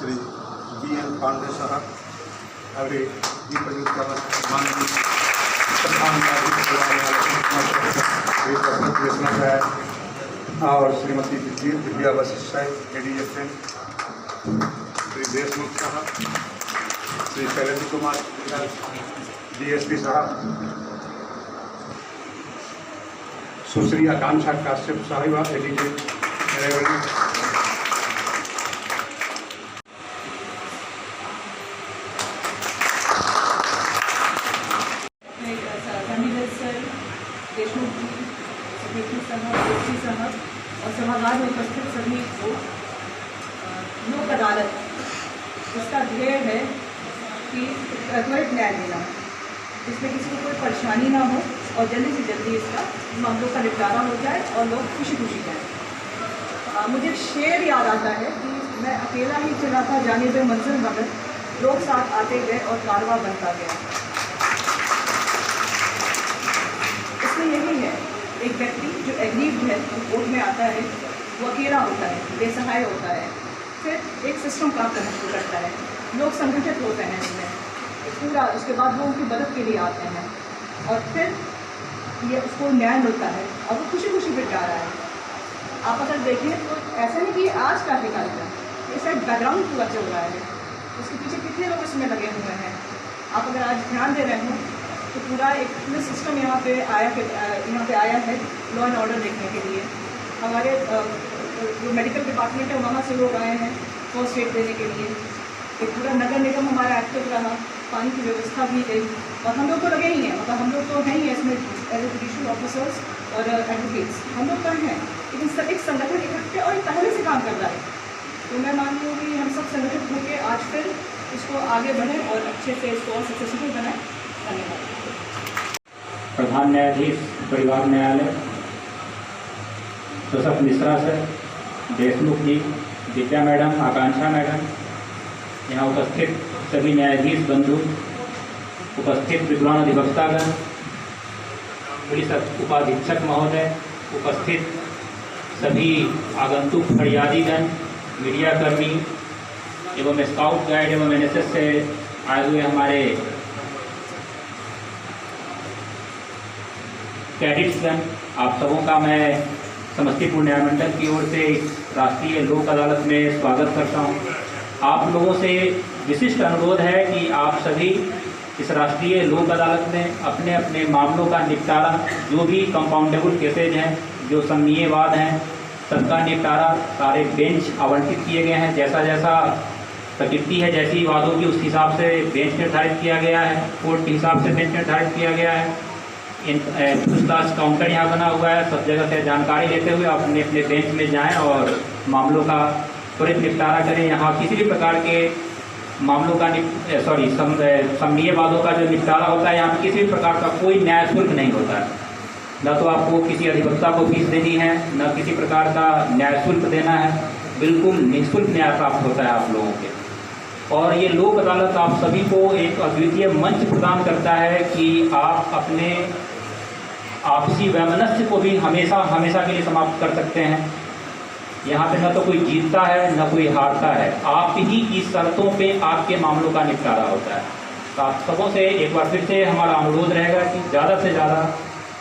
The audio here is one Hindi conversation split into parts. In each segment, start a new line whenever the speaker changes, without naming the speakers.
श्री BN पांडे साहब, अभी दीपक माननीय प्रधान और श्रीमती दिव्या वशिष्ठ ADSN, श्री देशमुख साहब, श्री शैलेंद्र कुमार DSP साहब, सुश्री आकांक्षा काश्यप साहिबा ADJ
देशमुख जी, सेक्रेटरी साहब, DSP साहब और सभागार में उपस्थित सभी को, लोक अदालत इसका ध्येय है कि त्वरित न्याय देना, इसमें किसी को कोई परेशानी ना हो और जल्दी से जल्दी इसका मामलों का निपटारा हो जाए और लोग खुशी खुशी जाए। मुझे शेर याद आता है कि मैं अकेला ही चला था जाने पे मंजिल मगर लोग साथ आते गए और कारवां बनता गया। यही है, एक व्यक्ति जो एग्रीव्ड है, जो कोर्ट में आता है, वो अकेला होता है, बेसहाय होता है, फिर एक सिस्टम काम करना शुरू करता है, लोग संगठित होते हैं इसमें पूरा, उसके बाद वो उनकी मदद के लिए आते हैं और फिर ये उसको न्याय मिलता है और वो खुशी खुशी फिर जा रहा है। आप अगर देखें तो ऐसा नहीं कि आज का है कार्यक्रम, ये सब बैकग्राउंड पूरा चल रहा है, उसके पीछे कितने लोग इसमें लगे हुए हैं। आप अगर आज ध्यान दे रहे हो तो पूरा एक पूरा सिस्टम यहाँ पे आया है लॉ एंड ऑर्डर देखने के लिए। हमारे जो मेडिकल डिपार्टमेंट है वहाँ से लोग आए हैं फर्स्ट एड देने के लिए। एक पूरा नगर निगम हमारा एक्टिव रहा, पानी की व्यवस्था भी गई और हम लोग तो लगे ही हैं, मतलब हम लोग तो हैं ही इसमें एज ए जुडिशियल ऑफिसर्स और एडवोकेट्स हम लोग तो हैं, लेकिन सब एक संगठन इकट्ठे और पहले से काम कर रहा है। तो मैं मानती हूँ कि हम सब संगठित होकर आज फिर इसको आगे बढ़ें और अच्छे से इसको और सक्सेसफुल बनाएं। धन्यवाद।
प्रधान न्यायाधीश परिवार न्यायालय जोसेफ मिश्रा सर, देशमुख जी, दिव्या मैडम, आकांक्षा मैडम, यहाँ उपस्थित सभी न्यायाधीश बंधु, उपस्थित विद्वान अधिवक्तागण, पुलिस उपाधीक्षक महोदय, उपस्थित सभी आगंतुक फरियादीगण, मीडियाकर्मी एवं स्काउट गाइड एवं NSS से आए हुए हमारे कैडेट्सगण, आप सबों का मैं समस्तीपुर न्यायमंडल की ओर से इस राष्ट्रीय लोक अदालत में स्वागत करता हूं। आप लोगों से विशिष्ट अनुरोध है कि आप सभी इस राष्ट्रीय लोक अदालत में अपने अपने मामलों का निपटारा, जो भी कंपाउंडेबल केसेज हैं, जो संज्ञेयवाद हैं, सबका निपटारा सारे बेंच आवंटित किए गए हैं। जैसा जैसा प्रकृति है, जैसी वादों की, उस हिसाब से बेंच निर्धारित किया गया है, कोर्ट के हिसाब से बेंच निर्धारित किया गया है। पूछताछ काउंटर यहाँ बना हुआ है। सब जगह से जानकारी लेते हुए आप अपने अपने बेंच में जाएं और मामलों का त्वरित निपटारा करें। यहाँ किसी भी प्रकार के मामलों का संज्ञेयवादों का जो निपटारा होता है, यहाँ पर किसी भी प्रकार का कोई न्याय शुल्क नहीं होता है। न तो आपको किसी अधिवक्ता को फीस देनी है, न किसी प्रकार का न्याय शुल्क देना है, बिल्कुल निःशुल्क न्याय प्राप्त होता है आप लोगों के। और ये लोक अदालत आप सभी को एक अद्वितीय मंच प्रदान करता है कि आप अपने आपसी वैमनस्य को भी हमेशा हमेशा के लिए समाप्त कर सकते हैं। यहाँ पे न तो कोई जीतता है न कोई हारता है, आप ही की शर्तों पे आपके मामलों का निपटारा होता है। तो आप सबों से एक बार फिर से हमारा अनुरोध रहेगा कि ज़्यादा से ज़्यादा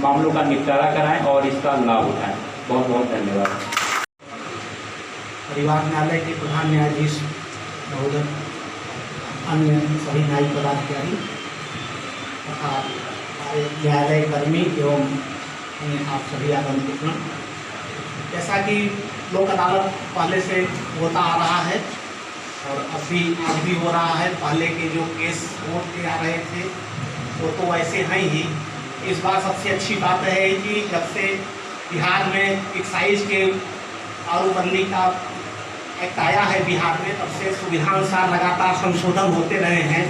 मामलों का निपटारा कराएं और इसका लाभ उठाएं। बहुत बहुत धन्यवाद।
परिवार न्यायालय के प्रधान न्यायाधीश महोदय, अन्य सभी न्यायिक पदाधिकारी तथा न्यायालय कर्मी एवं आप सभी आगंतुकगण, जैसा कि लोक अदालत पहले से होता आ रहा है और आज भी हो रहा है। पहले के जो केस कोर्ट के आ रहे थे वो तो वैसे हैं ही। इस बार सबसे अच्छी बात है कि जब से बिहार में एक्साइज के दारूबंदी का एक्ट आया है बिहार में, तब से सुविधानुसार लगातार संशोधन होते रहे हैं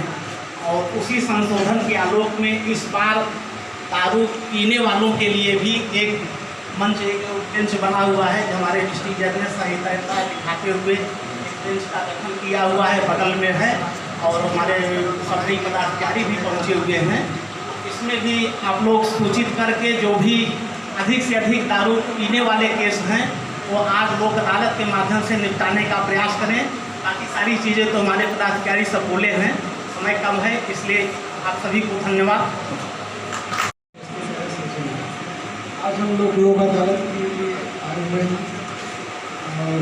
और उसी संशोधन के आलोक में इस बार दारू पीने वालों के लिए भी एक मंच, एक बेंच बना हुआ है जो हमारे डिस्ट्रिक्ट जज ने संहिता दिखाते हुए एक बेंच का गठन किया हुआ है, बगल में है और हमारे सभी पदाधिकारी भी पहुँचे हुए हैं। इसमें भी आप लोग सूचित करके जो भी अधिक से अधिक दारू पीने वाले केस हैं वो आज लोक अदालत के माध्यम से निपटाने का प्रयास करें बाकी सारी चीज़ें तो हमारे पदाधिकारी सब बोले हैं, समय कम है, इसलिए आप सभी को धन्यवाद।
आज हम लोग लोक अदालत के लिए आए हुए हैं और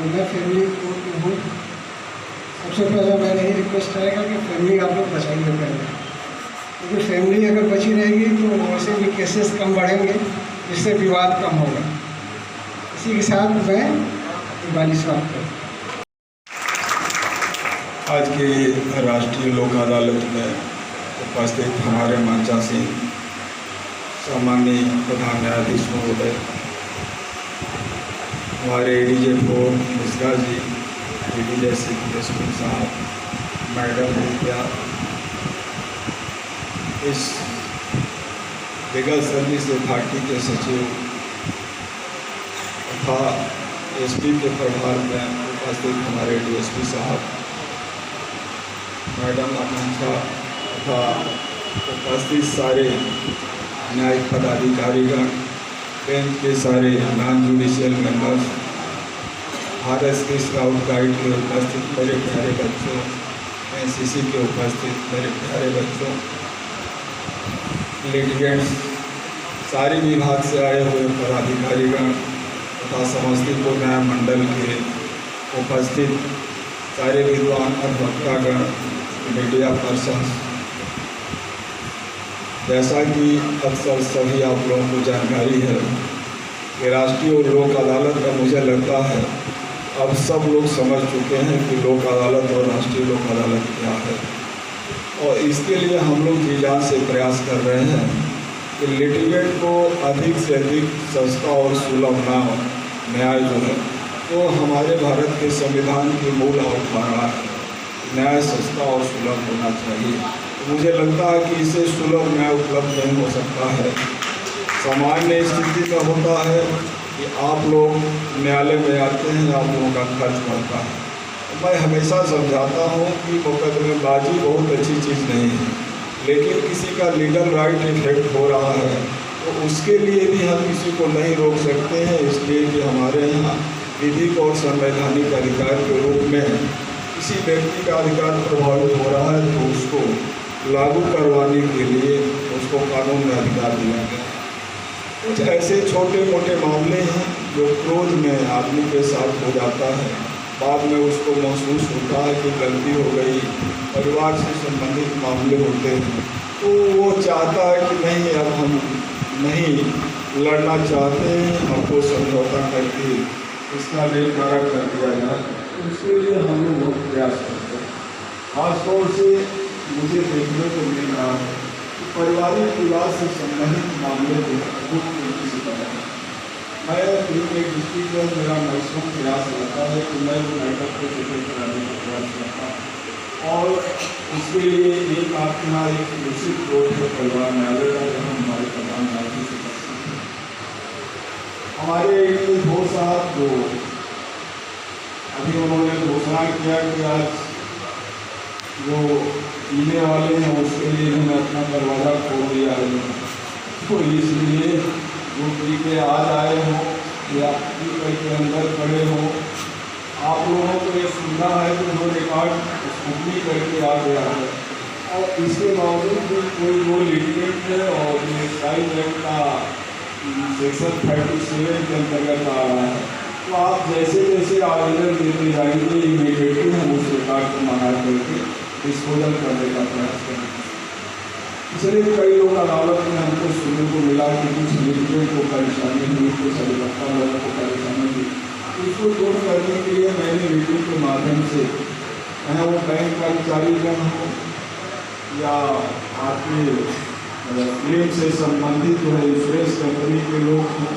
मैं फैमिली कोर्ट में हूँ। सबसे पहले मेरा ये रिक्वेस्ट रहेगा कि फैमिली आप लोग बचाइए पहले, क्योंकि फैमिली अगर बची रहेगी तो वैसे भी केसेस कम बढ़ेंगे, जिससे विवाद कम होगा। इसी के साथ मैं दिवाली समाप्त करता हूँ।
आज की राष्ट्रीय लोक अदालत में उपस्थित हमारे मंचासीन सम्माननीय प्रधान न्यायाधीश महोदय, हमारे ADJ 4 Mishra ji, ADJ 6 SP साहब, मैडम विद्या, इस लीगल सर्विस अथॉरिटी के सचिव तथा एसपी के प्रभार में उपस्थित हमारे डीएसपी साहब, मैडम आकांक्षा तथा उपस्थित सारे न्यायिक पदाधिकारीगण, बेंच के सारे नॉन जुडिशियल मेंबर्स, भारत के स्काउट गाइड के उपस्थित मेरे प्यारे बच्चों, एनसीसी के उपस्थित मेरे प्यारे बच्चों, लिटिगेंट्स, सारे विभाग से आए हुए पदाधिकारीगण तथा समस्तीपुर न्याय मंडल के उपस्थित सारे विद्वान अधिवक्तागण, मीडिया पर्सन, जैसा कि अक्सर सभी आप लोगों को जानकारी है कि राष्ट्रीय और लोक अदालत का मुझे लगता है अब सब लोग समझ चुके हैं कि लोक अदालत और राष्ट्रीय लोक अदालत क्या है, और इसके लिए हम लोग जी जान से प्रयास कर रहे हैं कि लिटिगेंट को अधिक से अधिक सस्ता और सुलभ न्याय जो है वो हमारे भारत के संविधान की मूल अवधारणा है, न्याय सस्ता और सुलभ होना चाहिए। मुझे लगता है कि इसे सुलभ न्याय उपलब्ध नहीं हो सकता है। सामान्य स्थिति में होता है कि आप लोग न्यायालय में आते हैं, आप लोगों का खर्च बढ़ता है। मैं हमेशा समझाता हूँ कि मुकदमेबाजी बहुत अच्छी चीज़ नहीं है, लेकिन किसी का लीगल राइट इफेक्ट हो रहा है तो उसके लिए भी हम किसी को नहीं रोक सकते हैं। इसलिए कि हमारे यहाँ विधिक और संवैधानिक अधिकार के रूप में किसी व्यक्ति का अधिकार प्रभावित हो रहा है तो उसको लागू करवाने के लिए उसको कानून में अधिकार दिया गया। कुछ ऐसे छोटे मोटे मामले हैं जो क्रोध में आदमी के साथ हो जाता है, बाद में उसको महसूस होता है कि गलती हो गई, परिवार से संबंधित मामले होते हैं तो वो चाहता है कि नहीं अब हम नहीं लड़ना चाहते हैं, हमको समझौता करके इसका निपटारा कर दिया जाए। तो उसके लिए हम लोग बहुत प्रयास करते हैं। खासतौर से मुझे देखने को मिल रहा है कि पारिवारिक विवाद से संबंधित मामले को बहुत तेजी से बढ़ा है। मैं एक डिस्ट्रिक्ट में मेरा मैक्सिमम प्रयास रहता है कि मैं वो नाटक को सेटल कराने का प्रयास करता हूँ, और उसके लिए एक आपके यहाँ एक निश्चित कोर्ट है परिवार न्यायालय का, जहाँ हमारे प्रधान न्यायाधीश से हमारे एक दो साहब जो अभी उन्होंने घोषणा किया कि आज वो पीने वाले हैं उसके लिए मैंने अपना दरवाज़ा खोल दिया है, तो इसलिए जो पी के आज आए हो या पी के अंदर खड़े हो, आप लोगों को ये सुविधा है कि जो रिकॉर्ड स्कूटी करके आ गया है, और इसके बावजूद भी कोई वो लिटिगेंट है और ये साइड एक्ट का सेक्शन 37 के अंतर्गत आ रहा है, तो आप जैसे जैसे आवेदन देते जाएंगे इमीडिएटली हम उस रिकॉर्ड को मंगा करके डिस्पोजल करने का प्रयास करेंगे। इसलिए कई लोग अदालत में हमको सुनने को मिला कि कुछ लिटिगेंट को परेशानी हुई, कुछ अधिवक्ता लोगों को परेशानी हुई, इसको दूर करने के लिए मैंने मीटिंग के माध्यम से चाहे वो बैंक कर्मचारीगण हो या आपके क्लेम से संबंधित जो है इंश्योरेंस कंपनी के लोग हों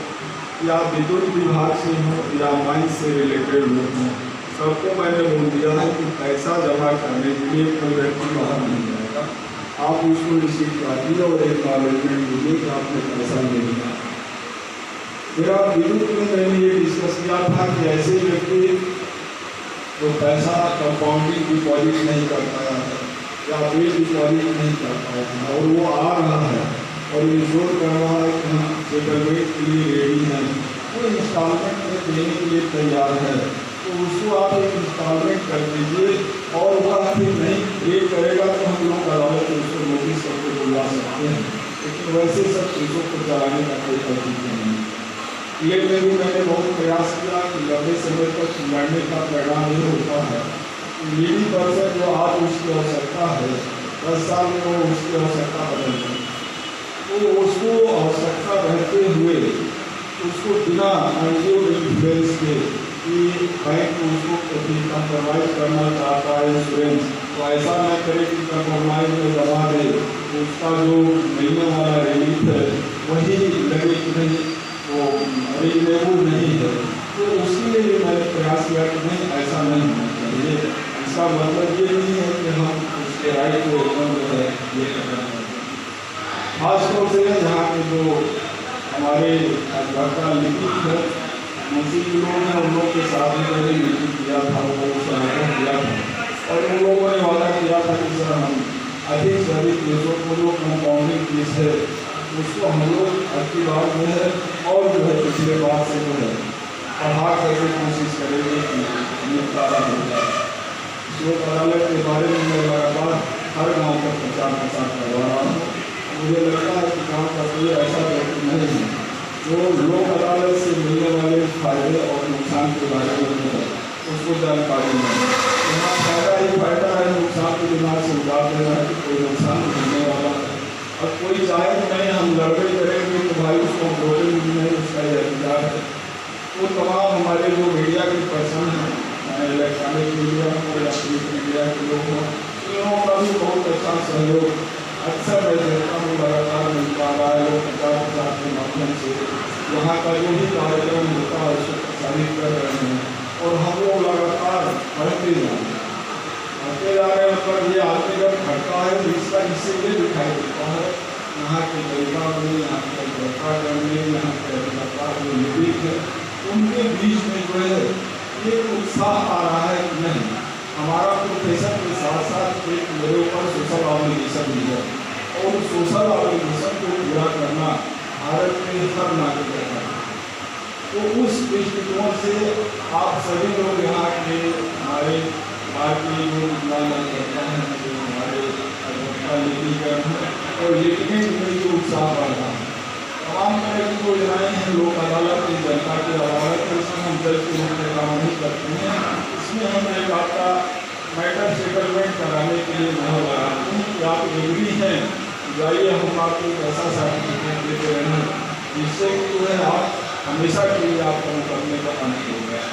या विद्युत विभाग से हों या माइन से रिलेटेड लोग हों, सबको मैंने बोल दिया है कि पैसा जमा करने के लिए कोई व्यक्ति बाहर नहीं जाएगा, आप उसको रिसीव काटिए और एक्नॉलेजमेंट दीजिए कि आपने पैसा ले लिया। मेरा विद्युत में मैंने ये डिस्कस किया था कि ऐसे व्यक्ति जो पैसा कंपाउंडिंग डिपॉजिट नहीं कर पाया है या बिल डिपॉजिट नहीं कर पाया है और वो आ रहा है और इंश्योर कर रहा है कि हम सेटलमेंट के लिए रेडी हैं, वो इंस्टॉलमेंट में देने के लिए तैयार है, तो उसको आप एक इंस्टॉलमेंट कर दीजिए, और वह फिर नहीं पे करेगा तो हम लोग अदालत में उसको नोटिस करके बुला सकते हैं, लेकिन वैसे सब चीज़ों को चलाने का कोई तरीका नहीं। ये में भी मैंने बहुत प्रयास किया कि लंबे समय तक लड़ने का परिणाम ये होता है नीडी पर्सन जो आज उसकी आवश्यकता है 10 साल में वो उसकी आवश्यकता बदल जाए, तो उसको आवश्यकता रहते हुए उसको बिना अनड्यू इन्फ्लुएंस के कि बैंक उसको कभी कंप्रोमाइज़ करना चाहता है इंश्योरेंस, तो ऐसा न करे कि कंप्रोमाइज़ में दबा दे, तो उसका जो मिलने वाला रिलीफ है वही लगे कि नहीं वो रिलेबल नहीं है। तो उसके लिए भी मैंने प्रयास किया कि नहीं ऐसा नहीं होना चाहिए। इसका मतलब ये नहीं है कि हम उसके राइट को एकदम जो है ये करना चाहते हैं। खासतौर से यहाँ के जो हमारे अधिवक्ता लिखित है मुंशी लोग हैं, उन लोग के साथ में मैंने मीटिंग किया था, वो सहायता किया था, और उन लोगों ने वादा किया था कि सर हम अधिक से अधिक केसों को जो कंपाउंडिंग केस है उसको हम लोग अगली बार जो है और जो है पिछले बार से जो है बढ़ा करके कोशिश करेंगे कि निपटारा हो जाए। लोक अदालत के बारे में मैं लगातार हर गाँव पर प्रचार प्रसार करवा रहा हूँ। मुझे लगता है कि गाँव का कोई ऐसा व्यक्ति नहीं है जो लोक अदालत से मिलने वाले फायदे और नुकसान के बारे में जो है उसको जानकारी नहीं। यहाँ फायदा ही फायदा है, नुकसान के दिमाग से उतार देना है कि कोई नुकसान मिलने वाला है, और कोई चाहे कि नहीं हम लड़ाई करेंगे तो भाई उसको रोकेंगे नहीं, उसका ये अधिकार है। वो तमाम हमारे जो मीडिया के पर्सन हैं, इलेक्ट्रॉनिक मीडिया हो या प्रिंट मीडिया के लोग हों, इन लोगों का भी बहुत अच्छा सहयोग अक्सर मैं देखता हूँ लगातार मिल पा रहा है। लोग प्रचार के माध्यम से यहाँ का जो भी कार्यक्रम होता है उसको प्रसारित कर रहे हैं, और हम लोग लगातार बढ़ते जा रहे हैं। मतलब ये आदमी जब घटता है तो इसका इससे ये दिखाई देता है यहाँ के परिवार में, यहाँ के अधिवक्ता में, यहाँ के अधिवक्ता जो निविक है उनके बीच में जो है ये उत्साह आ रहा है कि नहीं हमारा प्रोफेशन के साथ साथ एक मेरे ऊपर सोशल ऑब्लिगेशन भी है, और सोशल ऑब्लिगेशन को पूरा करना भारत में हर नागरिक का है। तो उस दृष्टिकोण से आप सभी लोग यहाँ के हमारे भारतीय जो विद्यालय करता है, जो हमारे अधिवक्ता लिपिकरण है और लिखने में जो उत्साह बढ़ रहा है, तमाम तरह की योजनाएँ हैं। लोक अदालत की जनता की अदालत है, इसमें हम जज के रूप में काम नहीं करते हैं। इसमें हम एक आपका मैटर सेटलमेंट कराने के लिए मैं लगाते हैं कि आप एग्री हैं, जाइए हम आपको एक ऐसा सर्टिफिकेट देते हैं जिससे कि जो है आप हमेशा के लिए आपका मुकदमे का अंत हो गया।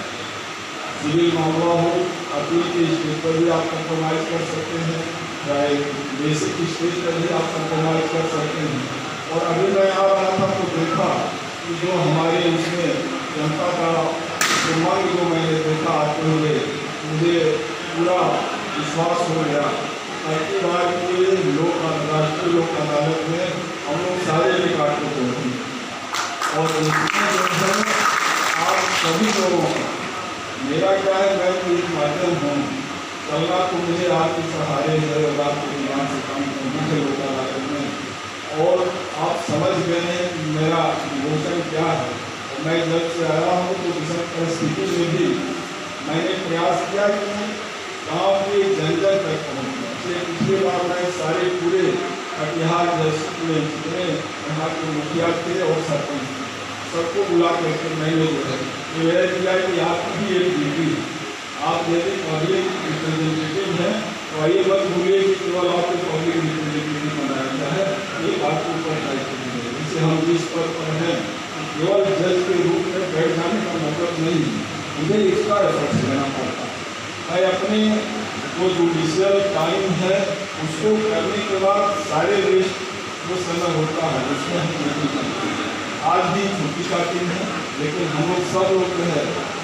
सिविल मामला हो, अपील के स्टेज पर भी आप कंप्रोमाइज़ कर सकते हैं, चाहे बेसिक स्टेज पर भी आप कंप्रोमाइज़ कर सकते हैं। और अभी मैं आ रहा था तो देखा कि जो हमारे उसमें जनता का मांग जो मैंने देखा आते हुए मुझे पूरा विश्वास हो गया। अगली बार के राष्ट्रीय लोक अदालत में हम लोग सारे रिकॉर्ड को तोड़ेंगे, और इसमें जो है आप सभी लोगों का मेरा क्या है, मैं तो एक माध्यम हूँ, चलना तो मुझे आपके सहारे है और आपके दिमाग से काम करना है लोक अदालत में। और आप समझ गए हैं मेरा इमोशन क्या है, और मैं जब से आया हूँ तो विषम परिस्थिति में भी मैंने प्रयास किया कि गाँव के जन जन तक पहुँचना। पिछली बार मैं सारे पूरे कटिहार डिस्ट्रिक्ट में जितने यहाँ के मुखिया थे और सरपंच थे सबको बुला करके मैंने जो है ये किया कि आपकी भी एक ड्यूटी है, आप यदि पब्लिक रिप्रेजेंटेटिव हैं तो ये मत भूलिए कि केवल आपको पब्लिक रिप्रेजेंटेटिव बनाया गया है, ये आपके ऊपर दायित्व है। जिसे हम जिस पद पर हैं केवल जज के रूप में बैठ जाने का मतलब नहीं है, मुझे इसका एफर्ट्स लेना पड़ता है। मैं अपने जो जुडिशियल टाइम है उसको करने के बाद सारे रेस्ट जो समय होता है उसमें हम नहीं करते हैं। आज भी छुट्टी का दिन है, लेकिन हम लोग सब लोग जो है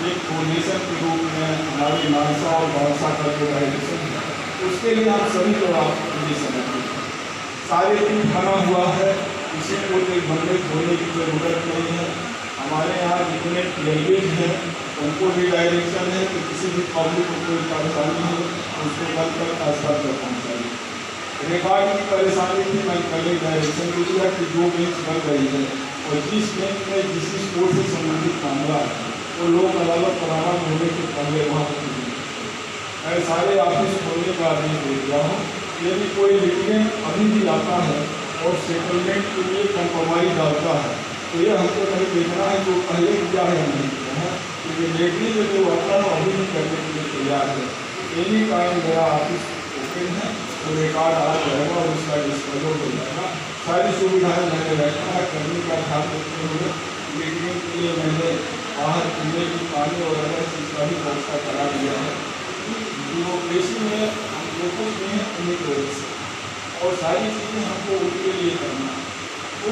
एक कोऑर्डिनेशन के रूप में हमारी मानसा और भाषा का जो डायरेक्शन है उसके लिए हम सभी लोग आपको समझते हैं। सारे दिन बना हुआ है, किसी को कोई बंदे खोलने की जरूरत नहीं है। हमारे यहाँ जितने लैंग्वेज हैं उनको भी डायरेक्शन है कि किसी भी पब्लिक को कोई परेशानी हो उसको कल तक आस्था तक पहुँचाइए। रिकॉर्ड की परेशानी थी, मैं कल एक डायरेक्शन भी दिया कि 2 बेंच बन रही है और जिस बेंच में जिस कोर्ट से संबंधित मामला है वो लोक अदालत प्रारंभ होने के पहले वहाँ पर मैं सारे ऑफिस खोलने का आदेश दे दिया हूँ। यदि कोई लिटिगेंट अभी भी आता है और सेटलमेंट के लिए कंप्रोमाइज डालता है तो ये हमको नहीं देखना है जो पहले किया है या नहीं किया है, क्योंकि लेटली जो आता है अभी भी करने के लिए तैयार है। एनी टाइम मेरा ऑफिस ओपन है, तो रिकॉर्ड आ जाएगा और उसका डिस्पोजल हो जाएगा। सारी सुविधाएं मैंने रखा है करने का ध्यान रखते हुए लिटिगेंट के लिए मैंने बाहर पीने की पानी और अलग चीज़ का भी व्यवस्था करा दिया है। डेमोक्रेसी में हम लोगों में है उन्हीं की वजह से, और सारी चीज़ें हमको उनके लिए करना है, वो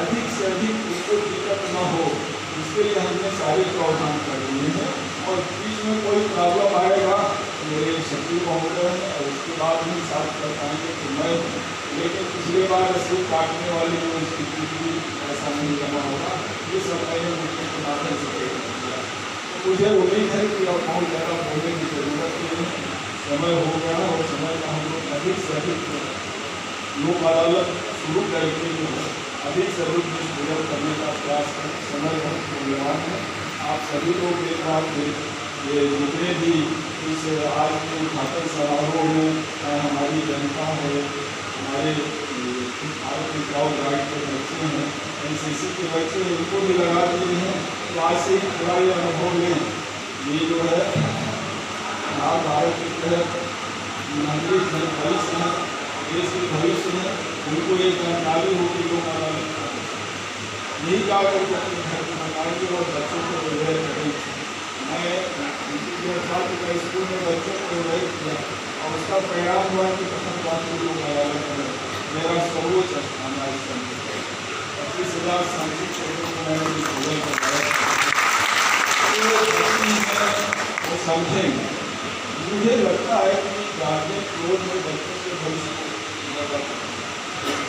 अधिक से अधिक उसको दिक्कत न हो, इसके लिए हमने सारे प्रावधान कर दिए हैं। और बीच में कोई प्रॉब्लम आएगा मेरे सचिव महोदय हैं और उसके बाद ही साफ कर पाएंगे तो मैं हूँ, लेकिन पिछले बार रसीद काटने वाली जो स्थिति थी ऐसा नहीं जमा होगा, ये सब मैंने मुझे के माध्यम से तय कर दिया। तो मुझे उम्मीद है कि अब बहुत ज़्यादा बोलने की जरूरत नहीं है, समय हो गया और समय का हम लोग अधिक से अधिक लोक अदालत शुरू करके जो है अधिक से अधिक निष्प्रयोग करने का प्रयास करें। समय बहुत मूल्यवान है। आप सभी लोग एक बार ये जितने भी इस आज के उद्घाटन समारोह में हमारी जनता है, हमारे भारत के स्काउट गाइड के बच्चे हैं, NCC के बच्चे हैं, उनको भी लगा दिए हैं तो आज से ही पूरा ये अनुभव लें। ये जो है भारत के तहत नागरिक है, भविष्य है, देश के भविष्य है, उनको ये जानकारी होगी लोग यही जाकर के अपने घर को बनाएंगे और बच्चों को प्रेरित करेंगे। मैं छात्र का स्कूल में बच्चों को प्रेरित किया और उसका परिणाम हुआ कि प्रथम बात लोग अदालत में मेरा सर्वोच्च स्थान है। 25,000 सांख्यिक क्षेत्रों को मैंने डिस्पोजल करवाया वो समझेंगे। मुझे लगता है कि गार्जियन क्रोध में बच्चों के भविष्य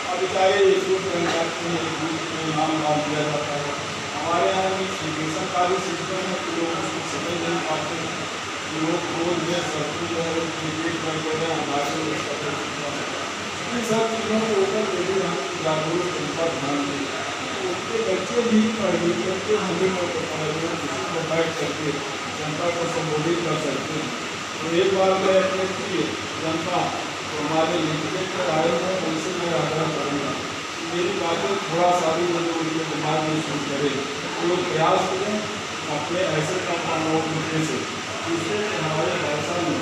अब बेचारे एक दूसरे में नाम डाल दिया जाता है। हमारे यहाँ भी एजुकेशन का भी सिस्टम है कि लोग उसको समझ नहीं पाते हैं कि लोग रोज में सब्जी जो है क्रिकेट वगैरह हमारे इन सब चीज़ों के ऊपर यदि हम जागरूक तरीका ध्यान दें तो उसके बच्चे भी पढ़ लिख करके हमें किसी को बैठ करके जनता को संबोधित कर सकते हैं। तो एक बार मैं अपने जनता तो हमारे लिखने पर आए हैं उनसे मैं आग्रह करूँगा मेरी बातें थोड़ा सा भी मुझे उनके दिमाग में शुरू करें, तो लोग प्रयास करें अपने ऐसे कानून लिखने से जिससे हमारे भाषा में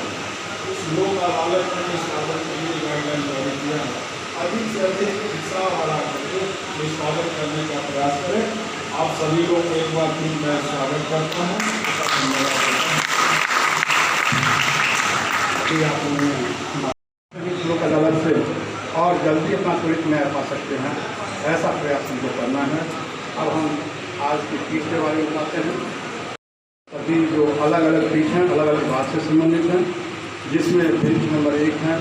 उस लोक अदालत में निष्पादन के लिए गाइडलाइन जारी किया है अधिक से अधिक उत्साह बढ़ा करके निष्पादन करने का प्रयास करें। आप सभी लोग को एक बार फिर मैं स्वागत करता हूँ।
लोक अदालत से और जल्दी अपना त्वरित न्याय पा सकते हैं, ऐसा प्रयास हमको करना है। अब हम आज की पीठ के बारे में बताते हैं। सभी जो अलग अलग पीठ हैं अलग अलग बात से संबंधित हैं, जिसमें पीठ नंबर 1 है